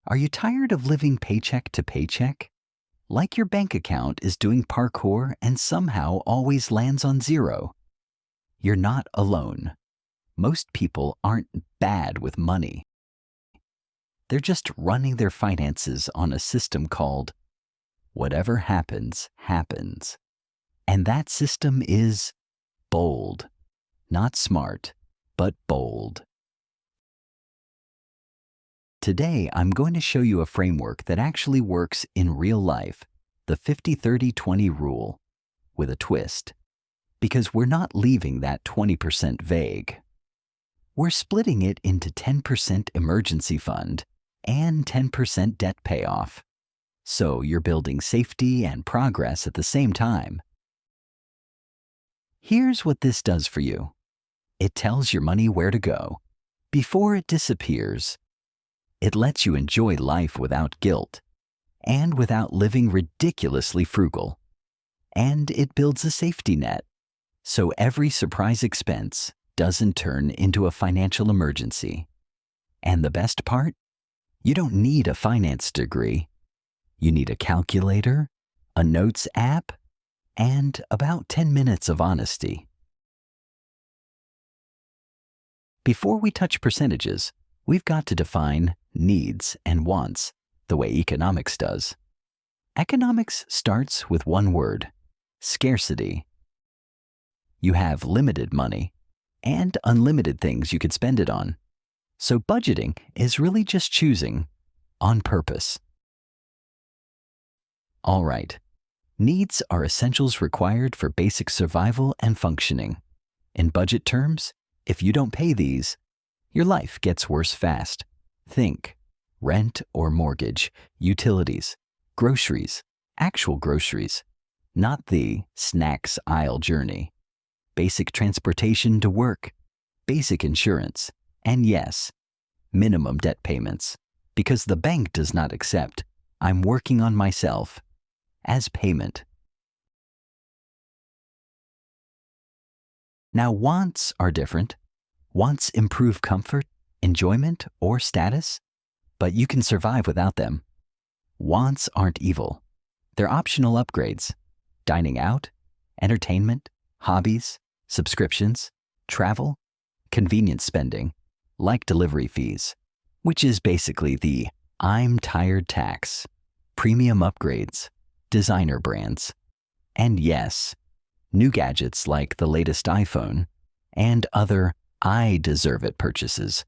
Are you tired of living paycheck to paycheck? Like your bank account is doing parkour and somehow always lands on zero? You're not alone. Most people aren't bad with money. They're just running their finances on a system called whatever happens, happens. And that system is bold. Not smart, but bold. Today, I'm going to show you a framework that actually works in real life, the 50-30-20 rule, with a twist. Because we're not leaving that 20% vague. We're splitting it into 10% emergency fund and 10% debt payoff. So you're building safety and progress at the same time. Here's what this does for you. It tells your money where to go before it disappears. It lets you enjoy life without guilt and without living ridiculously frugal. And it builds a safety net, so every surprise expense doesn't turn into a financial emergency. And the best part? You don't need a finance degree. You need a calculator, a notes app, and about 10 minutes of honesty. Before we touch percentages, we've got to define needs and wants the way economics does. Economics starts with one word: scarcity. You have limited money and unlimited things you could spend it on. So budgeting is really just choosing on purpose. All right, needs are essentials required for basic survival and functioning. In budget terms, if you don't pay these, your life gets worse fast. Think rent or mortgage, utilities, groceries, actual groceries, not the snacks aisle journey, basic transportation to work, basic insurance, and yes, minimum debt payments, because the bank does not accept "I'm working on myself" as payment. Now, wants are different. Wants improve comfort, enjoyment, or status, but you can survive without them. Wants aren't evil. They're optional upgrades: dining out, entertainment, hobbies, subscriptions, travel, convenience spending, like delivery fees, which is basically the "I'm tired" tax, premium upgrades, designer brands, and yes, new gadgets like the latest iPhone, and other "I deserve it" purchases.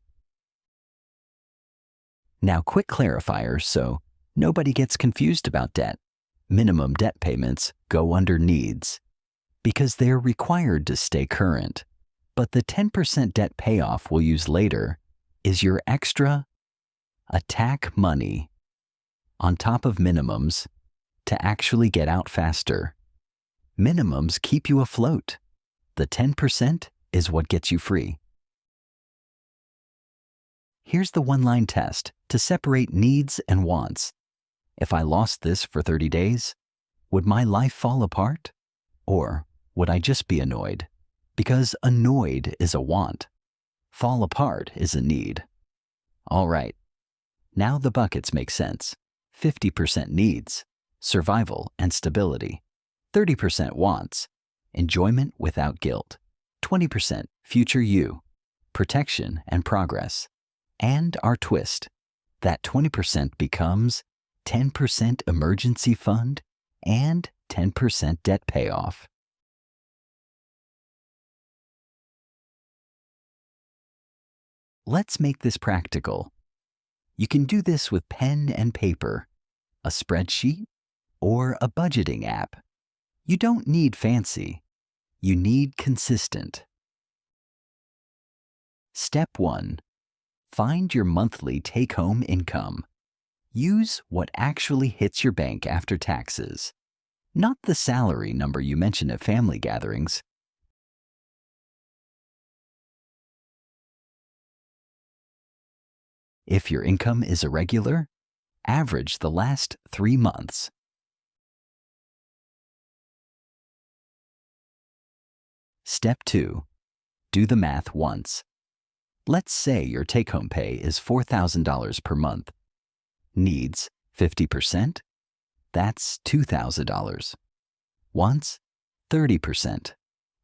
Now, quick clarifier so nobody gets confused about debt. Minimum debt payments go under needs because they're required to stay current. But the 10% debt payoff we'll use later is your extra attack money on top of minimums to actually get out faster. Minimums keep you afloat. The 10% is what gets you free. Here's the one-line test to separate needs and wants. If I lost this for 30 days, would my life fall apart? Or would I just be annoyed? Because annoyed is a want. Fall apart is a need. All right, now the buckets make sense. 50% needs, survival and stability. 30% wants, enjoyment without guilt. 20% future you, protection and progress. And our twist, that 20% becomes 10% emergency fund and 10% debt payoff. Let's make this practical. You can do this with pen and paper, a spreadsheet, or a budgeting app. You don't need fancy. You need consistent. Step 1. Find your monthly take-home income. Use what actually hits your bank after taxes, not the salary number you mention at family gatherings. If your income is irregular, average the last 3 months. Step 2. Do the math once. Let's say your take-home pay is $4,000 per month. Needs, 50%? That's $2,000. Wants, 30%.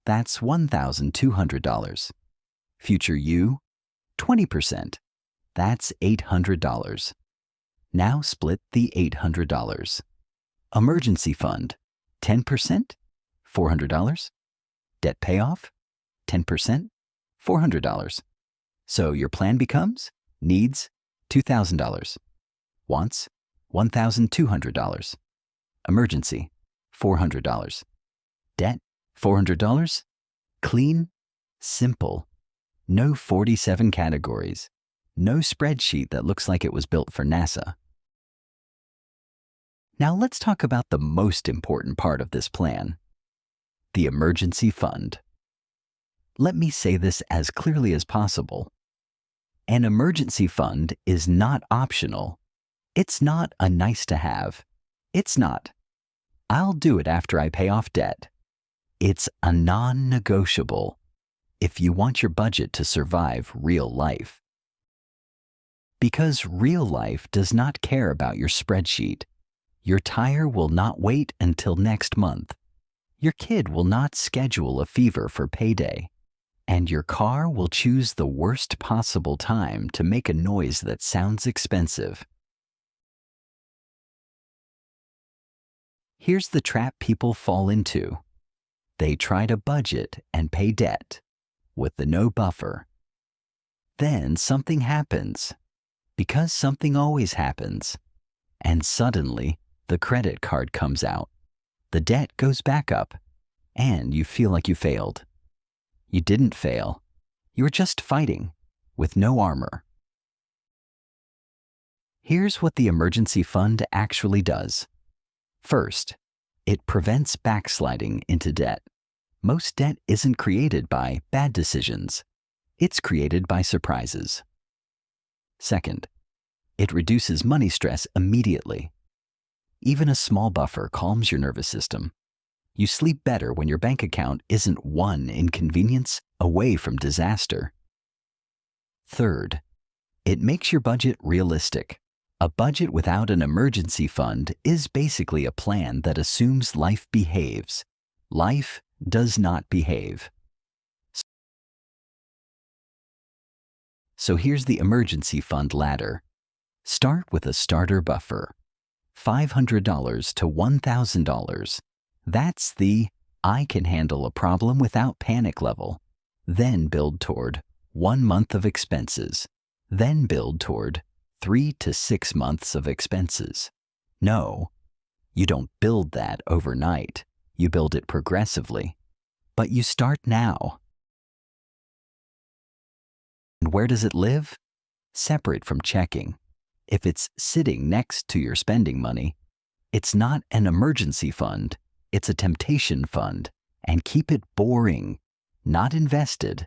That's $1,200. Future you, 20%. That's $800. Now split the $800. Emergency fund, 10%, $400. Debt payoff, 10%, $400. So your plan becomes needs, $2,000. Wants, $1,200. Emergency, $400. Debt, $400. Clean, simple. No 47 categories. No spreadsheet that looks like it was built for NASA. Now let's talk about the most important part of this plan, the emergency fund. Let me say this as clearly as possible. An emergency fund is not optional. It's not a nice to have. It's not, I'll do it after I pay off debt. It's a non-negotiable if you want your budget to survive real life. Because real life does not care about your spreadsheet. Your tire will not wait until next month. Your kid will not schedule a fever for payday. And your car will choose the worst possible time to make a noise that sounds expensive. Here's the trap people fall into. They try to budget and pay debt with the no buffer. Then something happens, because something always happens, and suddenly the credit card comes out. The debt goes back up, and you feel like you failed. You didn't fail. You were just fighting with no armor. Here's what the emergency fund actually does. First, it prevents backsliding into debt. Most debt isn't created by bad decisions. It's created by surprises. Second, it reduces money stress immediately. Even a small buffer calms your nervous system. You sleep better when your bank account isn't one inconvenience away from disaster. Third, it makes your budget realistic. A budget without an emergency fund is basically a plan that assumes life behaves. Life does not behave. So here's the emergency fund ladder. Start with a starter buffer. $500 to $1,000. That's the I can handle a problem without panic level. Then build toward 1 month of expenses. Then build toward 3 to 6 months of expenses. No, you don't build that overnight. You build it progressively. But you start now. And where does it live? Separate from checking. If it's sitting next to your spending money, it's not an emergency fund, it's a temptation fund. And keep it boring, not invested,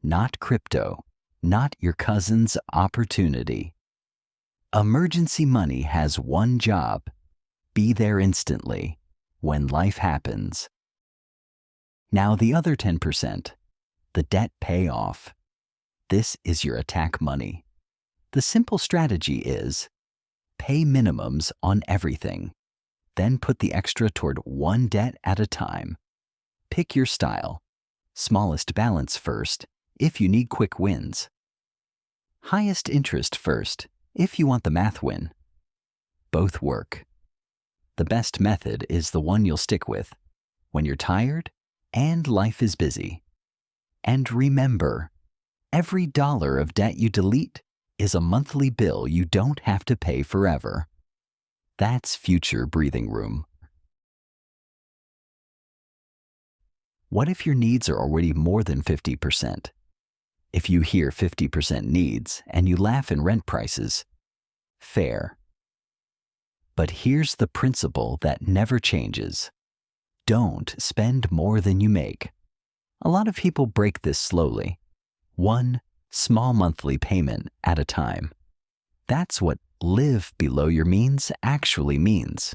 not crypto, not your cousin's opportunity. Emergency money has one job: be there instantly when life happens. Now the other 10%, the debt payoff. This is your attack money. The simple strategy is pay minimums on everything, then put the extra toward one debt at a time. Pick your style. Smallest balance first if you need quick wins. Highest interest first if you want the math win. Both work. The best method is the one you'll stick with when you're tired and life is busy. And remember, every dollar of debt you delete is a monthly bill you don't have to pay forever. That's future breathing room. What if your needs are already more than 50%? If you hear 50% needs and you laugh in rent prices, fair. But here's the principle that never changes. Don't spend more than you make. A lot of people break this slowly. One small monthly payment at a time. That's what live below your means actually means.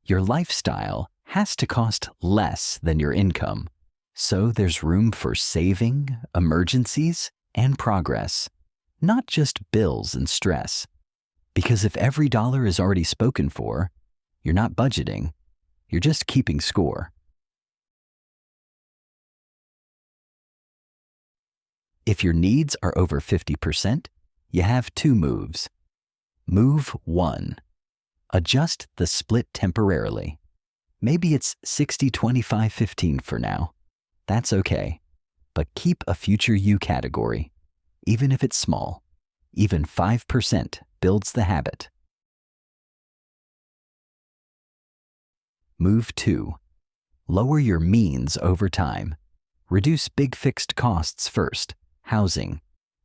Your lifestyle has to cost less than your income, so there's room for saving, emergencies, and progress, not just bills and stress. Because if every dollar is already spoken for, you're not budgeting, you're just keeping score. If your needs are over 50%, you have 2 moves. Move 1. Adjust the split temporarily. Maybe it's 60-25-15 for now. That's okay. But keep a future you category, even if it's small. Even 5% builds the habit. Move 2. Lower your means over time. Reduce big fixed costs first. Housing,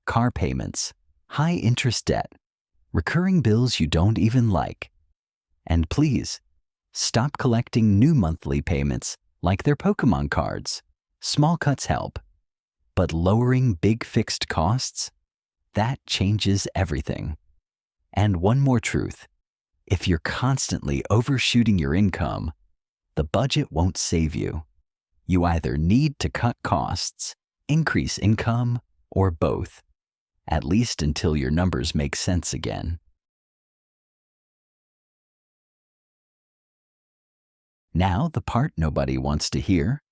car payments, high interest debt, recurring bills you don't even like. And please, stop collecting new monthly payments like they're Pokemon cards. Small cuts help, but lowering big fixed costs, that changes everything. And one more truth, if you're constantly overshooting your income, the budget won't save you. You either need to cut costs, increase income, or both, at least until your numbers make sense again. Now the part nobody wants to hear,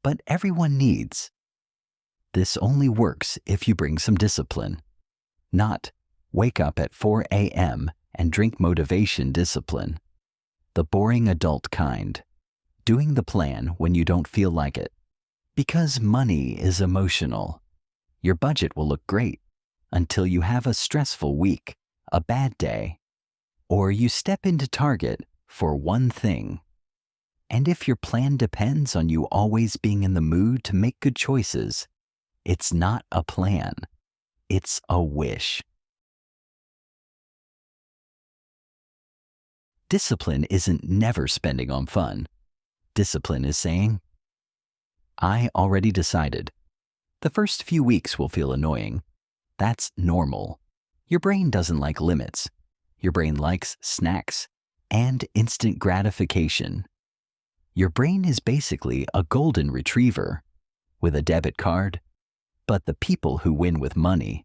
but everyone needs. This only works if you bring some discipline. Not wake up at 4 a.m. and drink motivation discipline. The boring adult kind. Doing the plan when you don't feel like it. Because money is emotional. Your budget will look great until you have a stressful week, a bad day, or you step into Target for one thing. And if your plan depends on you always being in the mood to make good choices, it's not a plan, it's a wish. Discipline isn't never spending on fun. Discipline is saying, I already decided. The first few weeks will feel annoying. That's normal. Your brain doesn't like limits. Your brain likes snacks and instant gratification. Your brain is basically a golden retriever with a debit card, but the people who win with money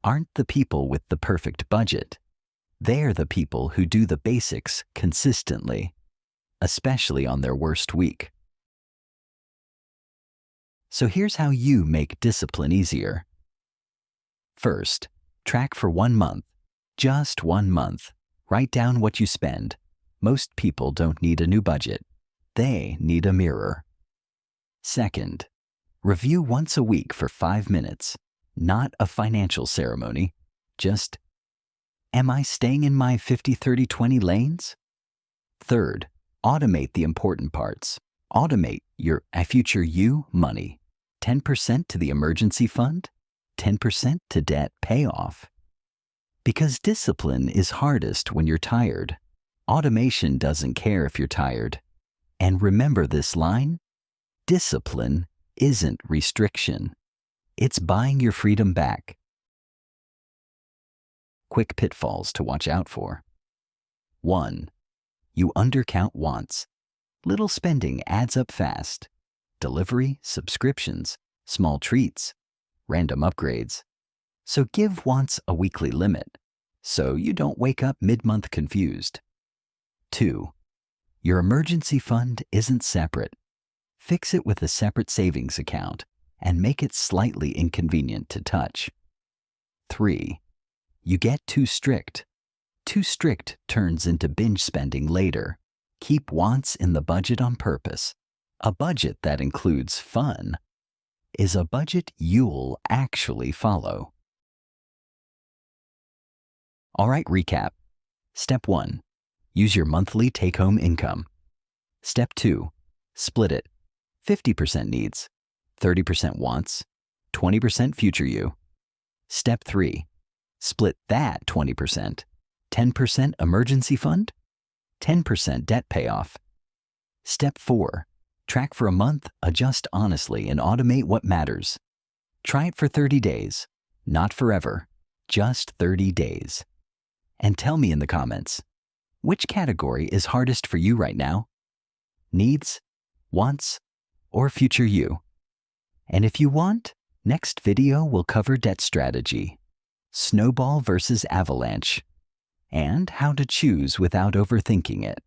aren't the people with the perfect budget. They're the people who do the basics consistently, especially on their worst week. So here's how you make discipline easier. First, track for 1 month. Just 1 month. Write down what you spend. Most people don't need a new budget. They need a mirror. Second, review once a week for 5 minutes. Not a financial ceremony. Just, am I staying in my 50-30-20 lanes? Third, automate the important parts. Automate your future you money. 10% to the emergency fund, 10% to debt payoff. Because discipline is hardest when you're tired. Automation doesn't care if you're tired. And remember this line, discipline isn't restriction. It's buying your freedom back. Quick pitfalls to watch out for. 1. You undercount wants. Little spending adds up fast. Delivery, subscriptions, small treats, random upgrades. So give wants a weekly limit, so you don't wake up mid-month confused. 2. Your emergency fund isn't separate. Fix it with a separate savings account and make it slightly inconvenient to touch. 3. You get too strict. Too strict turns into binge spending later. Keep wants in the budget on purpose. A budget that includes fun is a budget you'll actually follow. All right, recap. Step 1. Use your monthly take-home income. Step 2. Split it. 50% needs, 30% wants, 20% future you. Step 3. Split that 20%. 10% emergency fund, 10% debt payoff. Step 4. Track for a month, adjust honestly, and automate what matters. Try it for 30 days. Not forever, just 30 days. And tell me in the comments, which category is hardest for you right now? Needs, wants, or future you? And if you want, next video will cover debt strategy. Snowball versus avalanche. and how to choose without overthinking it.